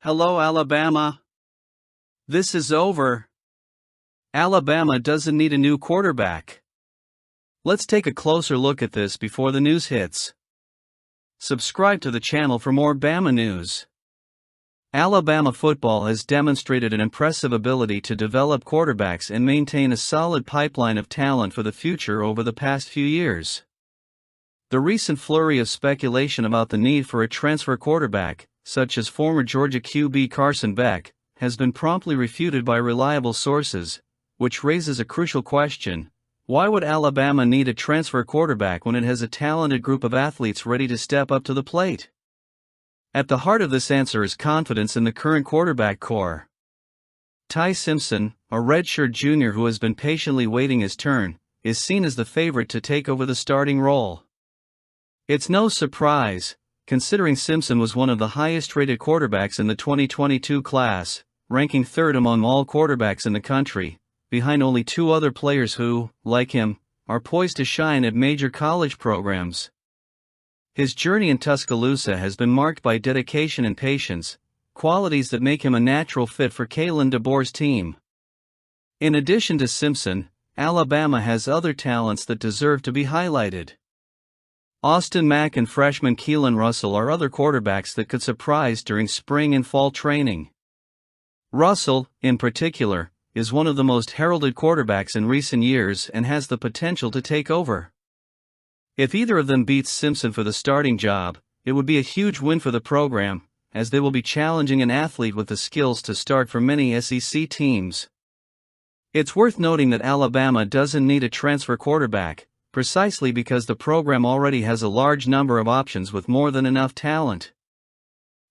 Hello, Alabama. This is over. Alabama doesn't need a new quarterback. Let's take a closer look at this before the news hits. Subscribe to the channel for more Bama news. Alabama football has demonstrated an impressive ability to develop quarterbacks and maintain a solid pipeline of talent for the future over the past few years. The recent flurry of speculation about the need for a transfer quarterback, such as former Georgia QB Carson Beck, has been promptly refuted by reliable sources, which raises a crucial question: why would Alabama need a transfer quarterback when it has a talented group of athletes ready to step up to the plate? At the heart of this answer is confidence in the current quarterback core. Ty Simpson, a redshirt junior who has been patiently waiting his turn, is seen as the favorite to take over the starting role. It's no surprise, considering Simpson was one of the highest-rated quarterbacks in the 2022 class, ranking third among all quarterbacks in the country, behind only two other players who, like him, are poised to shine at major college programs. His journey in Tuscaloosa has been marked by dedication and patience, qualities that make him a natural fit for Kalen DeBoer's team. In addition to Simpson, Alabama has other talents that deserve to be highlighted. Austin Mack and freshman Keelan Russell are other quarterbacks that could surprise during spring and fall training. Russell, in particular, is one of the most heralded quarterbacks in recent years and has the potential to take over. If either of them beats Simpson for the starting job, it would be a huge win for the program, as they will be challenging an athlete with the skills to start for many SEC teams. It's worth noting that Alabama doesn't need a transfer quarterback, precisely because the program already has a large number of options with more than enough talent.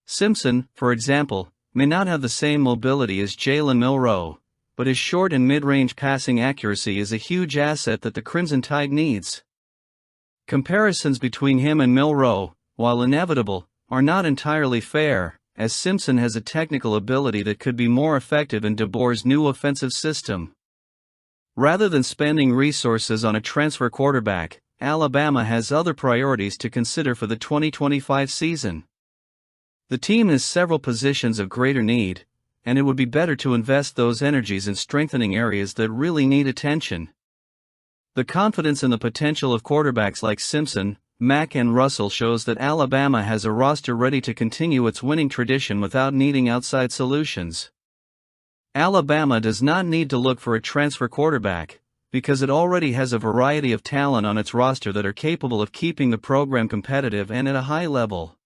Simpson, for example, may not have the same mobility as Jalen Milroe, but his short and mid-range passing accuracy is a huge asset that the Crimson Tide needs. Comparisons between him and Milroe, while inevitable, are not entirely fair, as Simpson has a technical ability that could be more effective in DeBoer's new offensive system. Rather than spending resources on a transfer quarterback, Alabama has other priorities to consider for the 2025 season. The team has several positions of greater need, and it would be better to invest those energies in strengthening areas that really need attention. The confidence in the potential of quarterbacks like Simpson, Mack and Russell shows that Alabama has a roster ready to continue its winning tradition without needing outside solutions. Alabama does not need to look for a transfer quarterback, because it already has a variety of talent on its roster that are capable of keeping the program competitive and at a high level.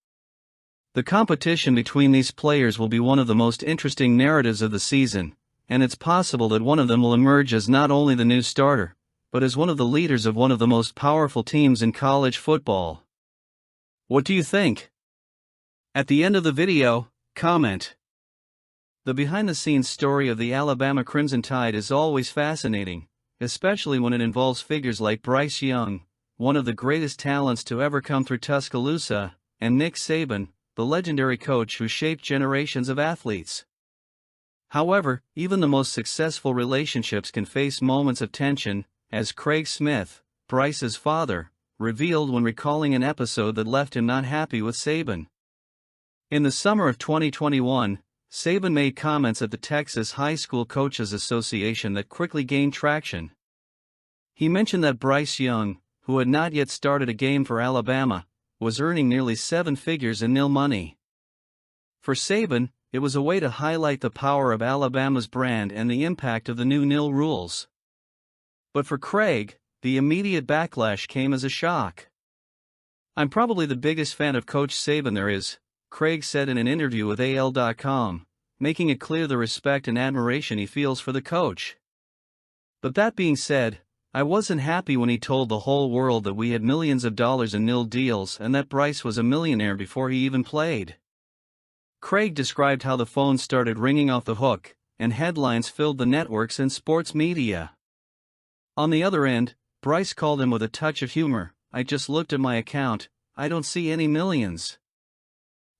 The competition between these players will be one of the most interesting narratives of the season, and it's possible that one of them will emerge as not only the new starter, but as one of the leaders of one of the most powerful teams in college football. What do you think? At the end of the video, comment. The behind-the-scenes story of the Alabama Crimson Tide is always fascinating, especially when it involves figures like Bryce Young, one of the greatest talents to ever come through Tuscaloosa, and Nick Saban, the legendary coach who shaped generations of athletes. However, even the most successful relationships can face moments of tension, as Craig Smith, Bryce's father, revealed when recalling an episode that left him not happy with Saban. In the summer of 2021, Saban made comments at the Texas High School Coaches Association that quickly gained traction. He mentioned that Bryce Young, who had not yet started a game for Alabama, was earning nearly 7 figures in NIL money. For Saban, it was a way to highlight the power of Alabama's brand and the impact of the new NIL rules. But for Craig, the immediate backlash came as a shock. "I'm probably the biggest fan of Coach Saban there is," Craig said in an interview with AL.com, making it clear the respect and admiration he feels for the coach. But that being said, I wasn't happy when he told the whole world that we had millions of dollars in NIL deals and that Bryce was a millionaire before he even played. Craig described how the phone started ringing off the hook, and headlines filled the networks and sports media. On the other end, Bryce called him with a touch of humor, "I just looked at my account, I don't see any millions."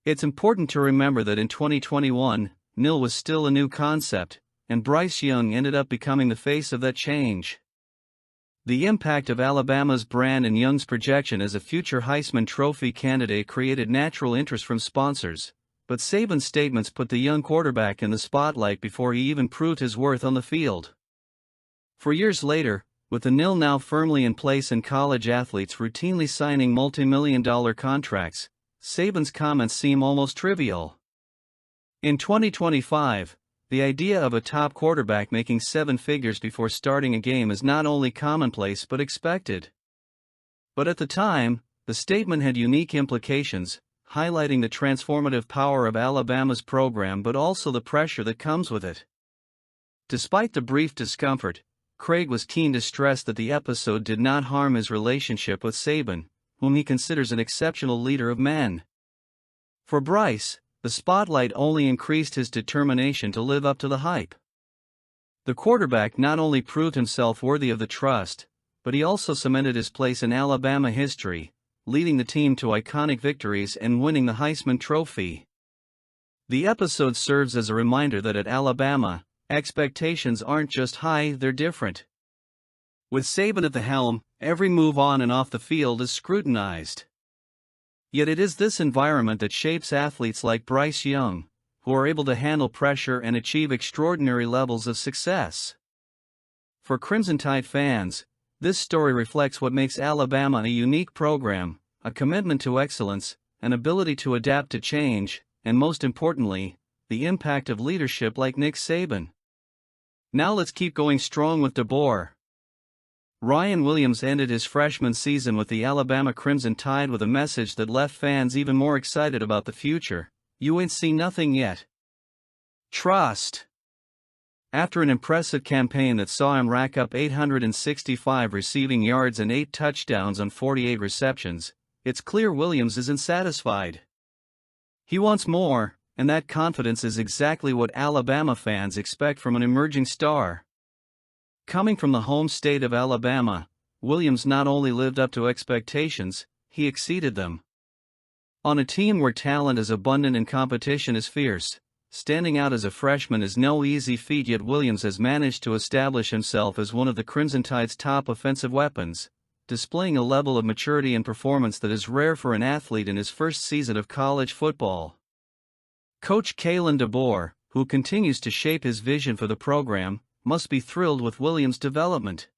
It's important to remember that in 2021, NIL was still a new concept, and Bryce Young ended up becoming the face of that change. The impact of Alabama's brand and Young's projection as a future Heisman Trophy candidate created natural interest from sponsors, but Saban's statements put the young quarterback in the spotlight before he even proved his worth on the field. For years later, with the NIL now firmly in place and college athletes routinely signing multi-million-dollar contracts, Saban's comments seem almost trivial. In 2025, the idea of a top quarterback making seven figures before starting a game is not only commonplace but expected. But at the time, the statement had unique implications, highlighting the transformative power of Alabama's program but also the pressure that comes with it. Despite the brief discomfort, Craig was keen to stress that the episode did not harm his relationship with Saban, whom he considers an exceptional leader of men. For Bryce, the spotlight only increased his determination to live up to the hype. The quarterback not only proved himself worthy of the trust, but he also cemented his place in Alabama history, leading the team to iconic victories and winning the Heisman Trophy. The episode serves as a reminder that at Alabama, expectations aren't just high, they're different. With Saban at the helm, every move on and off the field is scrutinized. Yet it is this environment that shapes athletes like Bryce Young, who are able to handle pressure and achieve extraordinary levels of success. For Crimson Tide fans, this story reflects what makes Alabama a unique program, a commitment to excellence, an ability to adapt to change, and most importantly, the impact of leadership like Nick Saban. Now let's keep going strong with DeBoer. Ryan Williams ended his freshman season with the Alabama Crimson Tide with a message that left fans even more excited about the future: "You ain't seen nothing yet. Trust." After an impressive campaign that saw him rack up 865 receiving yards and 8 touchdowns on 48 receptions, it's clear Williams isn't satisfied. He wants more, and that confidence is exactly what Alabama fans expect from an emerging star. Coming from the home state of Alabama, Williams not only lived up to expectations, he exceeded them. On a team where talent is abundant and competition is fierce, standing out as a freshman is no easy feat, yet Williams has managed to establish himself as one of the Crimson Tide's top offensive weapons, displaying a level of maturity and performance that is rare for an athlete in his first season of college football. Coach Kalen DeBoer, who continues to shape his vision for the program, must be thrilled with Williams' development.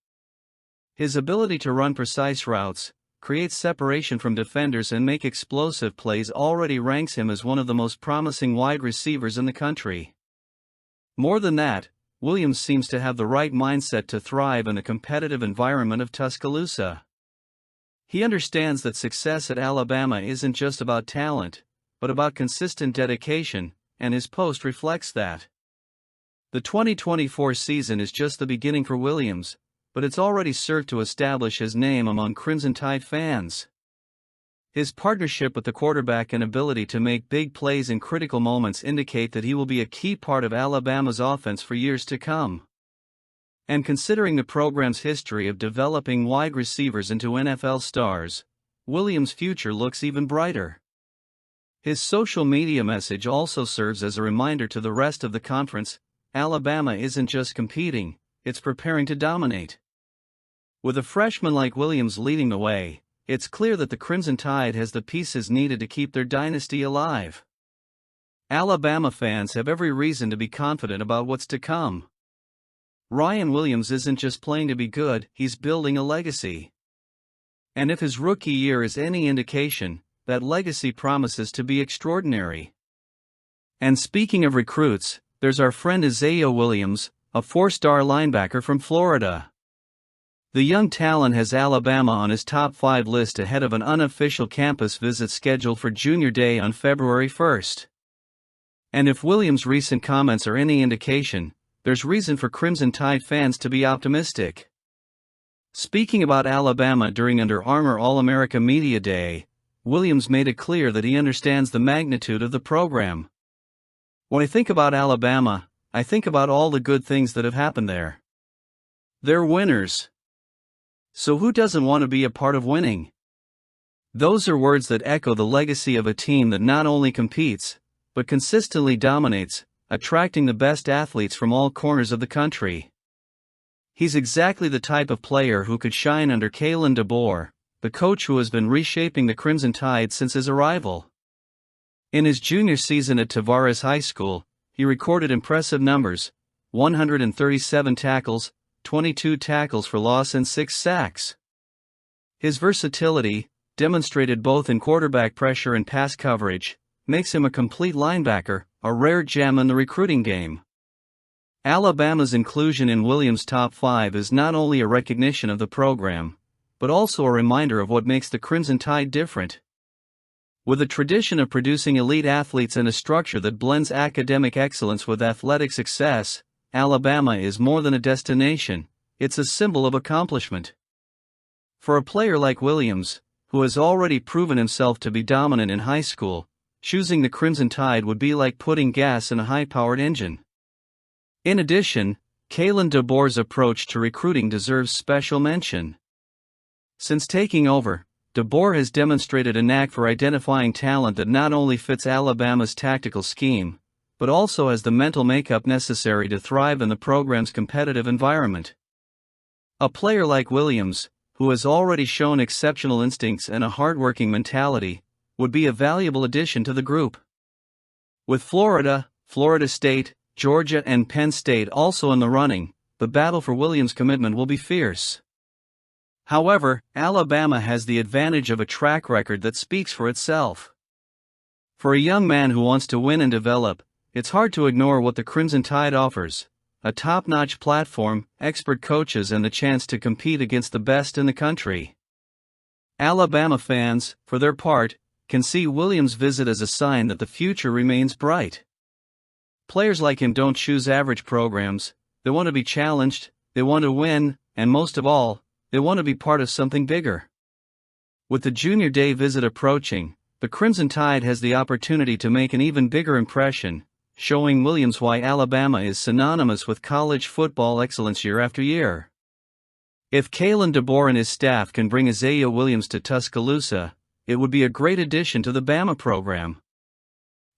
His ability to run precise routes, create separation from defenders and make explosive plays already ranks him as one of the most promising wide receivers in the country. More than that, Williams seems to have the right mindset to thrive in the competitive environment of Tuscaloosa. He understands that success at Alabama isn't just about talent, but about consistent dedication, and his post reflects that. The 2024 season is just the beginning for Williams, but it's already served to establish his name among Crimson Tide fans. His partnership with the quarterback and ability to make big plays in critical moments indicate that he will be a key part of Alabama's offense for years to come. And considering the program's history of developing wide receivers into NFL stars, Williams' future looks even brighter. His social media message also serves as a reminder to the rest of the conference: Alabama isn't just competing, it's preparing to dominate. With a freshman like Williams leading the way, it's clear that the Crimson Tide has the pieces needed to keep their dynasty alive. Alabama fans have every reason to be confident about what's to come. Ryan Williams isn't just playing to be good, he's building a legacy. And if his rookie year is any indication, that legacy promises to be extraordinary. And speaking of recruits, there's our friend Isaiah Williams, a four-star linebacker from Florida. The young talent has Alabama on his top 5 list ahead of an unofficial campus visit scheduled for Junior Day on February 1st. And if Williams' recent comments are any indication, there's reason for Crimson Tide fans to be optimistic. Speaking about Alabama during Under Armour All-America Media Day, Williams made it clear that he understands the magnitude of the program. "When I think about Alabama, I think about all the good things that have happened there. They're winners. So who doesn't want to be a part of winning?" Those are words that echo the legacy of a team that not only competes, but consistently dominates, attracting the best athletes from all corners of the country. He's exactly the type of player who could shine under Kalen DeBoer, the coach who has been reshaping the Crimson Tide since his arrival. In his junior season at Tavares High School, he recorded impressive numbers: 137 tackles, 22 tackles for loss and 6 sacks. His versatility, demonstrated both in quarterback pressure and pass coverage, makes him a complete linebacker, a rare gem in the recruiting game. Alabama's inclusion in Williams' top 5 is not only a recognition of the program, but also a reminder of what makes the Crimson Tide different. With a tradition of producing elite athletes and a structure that blends academic excellence with athletic success, Alabama is more than a destination, it's a symbol of accomplishment. For a player like Williams, who has already proven himself to be dominant in high school, choosing the Crimson Tide would be like putting gas in a high-powered engine. In addition, Kalen DeBoer's approach to recruiting deserves special mention. Since taking over, DeBoer has demonstrated a knack for identifying talent that not only fits Alabama's tactical scheme, but also has the mental makeup necessary to thrive in the program's competitive environment. A player like Williams, who has already shown exceptional instincts and a hardworking mentality, would be a valuable addition to the group. With Florida, Florida State, Georgia and Penn State also in the running, the battle for Williams' commitment will be fierce. However, Alabama has the advantage of a track record that speaks for itself. For a young man who wants to win and develop, it's hard to ignore what the Crimson Tide offers: a top-notch platform, expert coaches and the chance to compete against the best in the country. Alabama fans, for their part, can see Williams' visit as a sign that the future remains bright. Players like him don't choose average programs, they want to be challenged, they want to win, and most of all, they want to be part of something bigger. With the Junior Day visit approaching, the Crimson Tide has the opportunity to make an even bigger impression, showing Williams why Alabama is synonymous with college football excellence year after year. If Kalen DeBoer and his staff can bring Isaiah Williams to Tuscaloosa, it would be a great addition to the Bama program.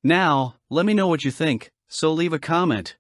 Now, let me know what you think, so leave a comment.